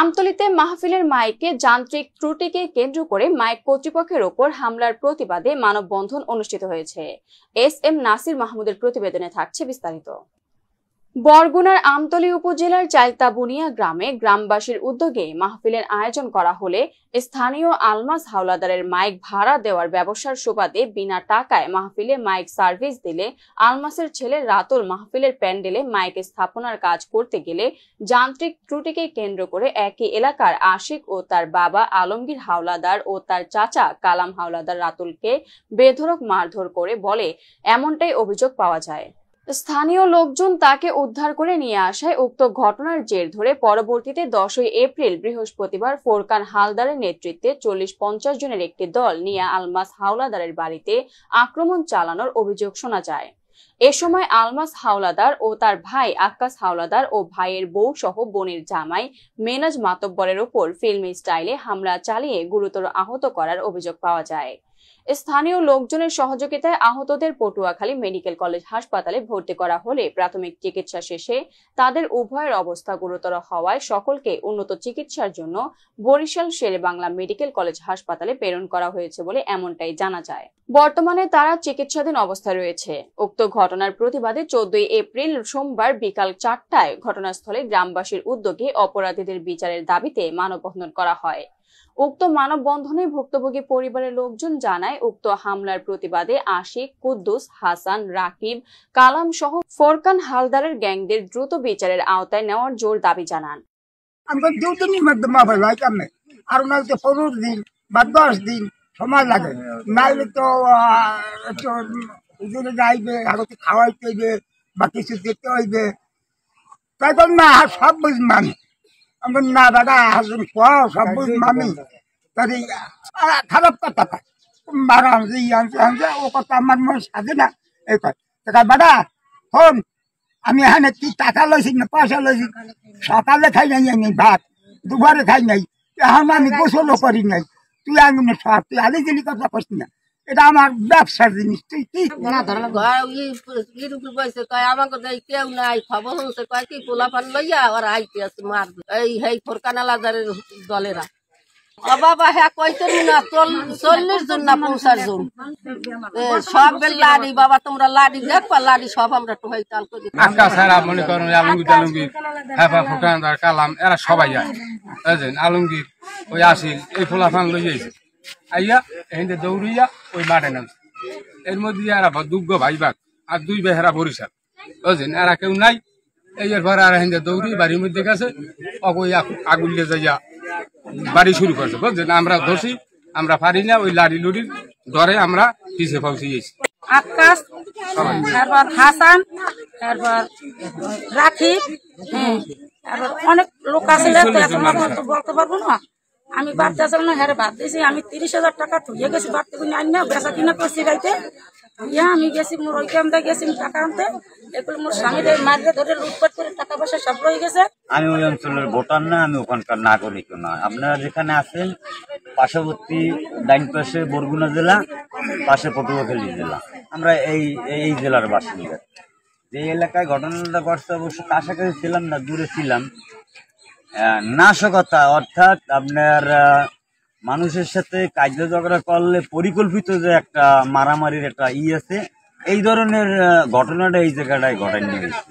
আমতলীতে মাহফিলের মাইকে যান্ত্রিক ত্রুটিকে কেন্দ্র করে মাইক কর্তৃপক্ষের ওপর হামলার প্রতিবাদে মানববন্ধন অনুষ্ঠিত হয়েছে। এস.এম. নাসির মাহমুদের প্রতিবেদনে থাকছে বিস্তারিত। বরগুনার আমতলী উপজেলার চাইলতাবুনিয়া গ্রামে গ্রামবাসীর উদ্যোগে মাহফিলের আয়োজন করা হলে স্থানীয় আলমাস হাওলাদারের মাইক ভাড়া দেওয়ার ব্যবসার সুবাদে বিনা টাকায় মাহফিলে মাইক সার্ভিস দিলে আলমাসের ছেলে রাতুল মাহফিলের প্যান্ডেলে মাইক স্থাপনার কাজ করতে গেলে যান্ত্রিক ত্রুটিকে কেন্দ্র করে একই এলাকার আশিক ও তার বাবা আলমগীর হাওলাদার ও তার চাচা কালাম হাওলাদার রাতুলকে বেধড়ক মারধর করে বলে এমনটাই অভিযোগ পাওয়া যায়। স্থানীয় লোকজন তাকে উদ্ধার করে নিয়ে আসায় উক্ত ঘটনার জের ধরে পরবর্তীতে 10 এপ্রিল বৃহস্পতিবার ফোরকান হালদারের নেতৃত্বে 40-50 জনের একটি দল নিয়ে আলমাস হাওলাদারের বাড়িতে আক্রমণ চালানোর অভিযোগ শোনা যায়। এ সময় আলমাস হাওলাদার ও তার ভাই আক্কাস হাওলাদার ও ভাইয়ের বউ সহ বোনের জামাই মেনাজ মাতব্বরের উপর ফিল্মি স্টাইলে হামলা চালিয়ে গুরুতর আহত করার অভিযোগ পাওয়া যায়। স্থানীয় লোকজনের সহযোগিতায় আহতদের পটুয়াখালী মেডিকেল কলেজ হাসপাতালে ভর্তি করা হলে প্রাথমিক চিকিৎসা শেষে তাদের উভয়ের অবস্থা গুরুতর হওয়ায় সকলকে উন্নত চিকিৎসার জন্য বরিশাল শেরেবাংলা মেডিকেল কলেজ হাসপাতালে প্রেরণ করা হয়েছে বলে এমনটাই জানা যায়। বর্তমানে তারা চিকিৎসাধীন অবস্থায় রয়েছে। উক্ত ঘটনার প্রতিবাদে 14 এপ্রিল সোমবার বিকাল 4টায় ঘটনাস্থলে গ্রামবাসীর উদ্যোগে অপরাধীদের বিচারের দাবিতে মানববন্ধন করা হয়। উক্ত মানববন্ধনে ভুক্তভোগী পরিবারের লোকজন জানায় উক্ত হামলার প্রতিবাদে আশিক, কুদ্দুস, হাসান, রাকিব, কালাম সহ ফোরকান হালদারের গ্যাংদের দ্রুত বিচারের আওতায় নেওয়ার জোর দাবি জানান। আমরা 2 দিনের মধ্যে মাফেল হয় কেমনে, আর নয়তো 15 দিন বা 10 দিন সময় লাগে, নাইলে তো হুজুরে যাইবে, আগতে খাওয়াইতে হইবে বা কিছু দিতে হইবে, তাই তো না সব বুঝবো আমি। আমরা না দাদা হাসুন সব বুঝবো আমি, তাই খারাপ কথা মারা আনছে ও কথা আমার মনে সাজে না। এই কথা দাদা হন, আমি এখানে কি টাকা লইছি না পয়সা লইছি, সকালে খাই নাই আমি ভাত, দুপুরে খাই নাই, এখন আমি গোসলও করি নাই, তুই আঙুনে সব তুই আলি দিলি কথা করছি না, এটা আমার ব্যবসার জিনিস। তুই কি আমাকে কেউ নাই খবর হচ্ছে কয় কি পোলাপান লইয়া ওরা আইতে আছে মারবে এই ফোরকান হালদারের দলেরা। বাবা হ্যাঁ কইতে না 40 জন না 50 জন সব লাড়ি, বাবা তোমরা লাড়ি দেখবা, লাড়ি সব আমরা টোহাই তাল করি। আকাশ মনে করুন আলমগীর ফোরকান কালাম এরা সবাই যায়, আলমগীর ওই আসিল এই পোলাপান লইয়া আইয়া এখানে দৌড়িয়া ওই মাঠে নামছে। এর মধ্যে এরা দুগ্গ ভাই বাঘ আর 2 বেহেরা বরিশাল বুঝলেন, এরা কেউ নাই। এর পরে আর এখানে দৌড়ি বাড়ির মধ্যে গেছে, ওই আগুলে যাইয়া বাড়ি শুরু করছে বুঝলেন। আমরা ধরছি, আমরা পারি না, ওই লাড়ি লুড়ির ডরে আমরা পিছিয়ে পৌঁছে গেছি। আকাশ, তারপর হাসান, তারপর রাকিব, তারপর অনেক লোক আছে বলতে পারবো না। আমি বাড়তে আসলাম না, হ্যাঁ বাদ দিয়েছি। আমি 30,000 টাকা থুয়ে গেছি বাড়তে আনি না, বেচা কিনা করছি গাইতে। আমি গেছি মোর ওইখান থেকে গেছি টাকা আনতে, এগুলো মোর স্বামীর মারিয়ে ধরে লুটপাট করে টাকা পয়সা সব রয়ে গেছে। আমি ওই অঞ্চলের ভোটার না, আমি ওখানকার নাগরিক না। আপনারা যেখানে আছেন পার্শ্ববর্তী ডাইন পাশে বরগুনা জেলা, পাশে পটুয়াখালী জেলা, আমরা এই জেলার বাসিন্দা। যে এলাকায় ঘটনাটা ঘটছে অবশ্য কাছাকাছি ছিলাম না, দূরে ছিলাম। নাশকতা অর্থাৎ আপনার মানুষের সাথে কার্য ঝগড়া করলে পরিকল্পিত যে একটা মারামারির একটা আছে, এই ধরনের ঘটনাটা এই জায়গাটায় ঘটানো হয়েছে।